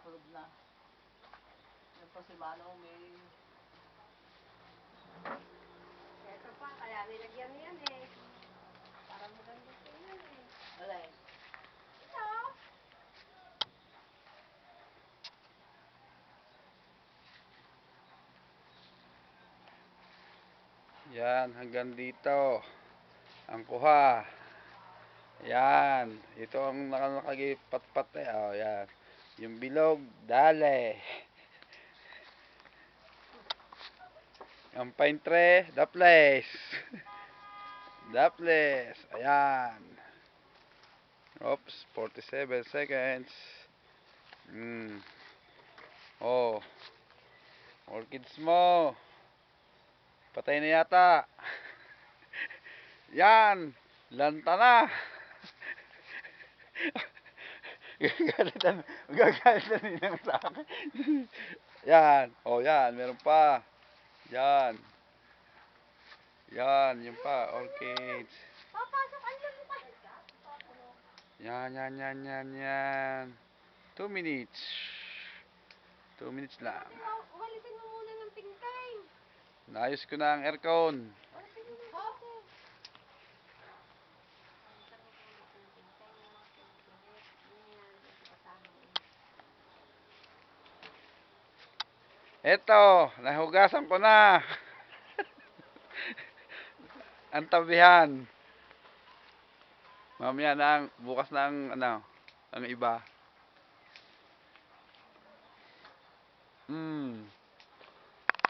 Nakasunod na. Yan pa si Manong may... Ito pa, kaya nilagyan mo yan eh. Para maganda po yan eh. Alay. Ito. Yan, hanggang dito. Ang kuha. Yan. Ito ang nakagipatpat eh. Oh, yan. Yung bilog, dale. Ang pine tree, daples. Daples. Ayan. Oops, 47 seconds. Oh. Orchids mo. Patay na yata. Yan. Lanta na. Gagalitan nilang sa akin. Yan. Oh, yan. Meron pa. Yan. Yan. Yung pa. Orchids. Papasok ang lang pa. Yan, yan, yan, yan, yan. 2 minutes. 2 minutes lang. Walisin mo muna ng tingkay. Naayos ko na ang aircon. Walisin mo ng tingkay. Eto, nahugasan ko na. Ang tabihan. Mamaya na bukas na ang iba.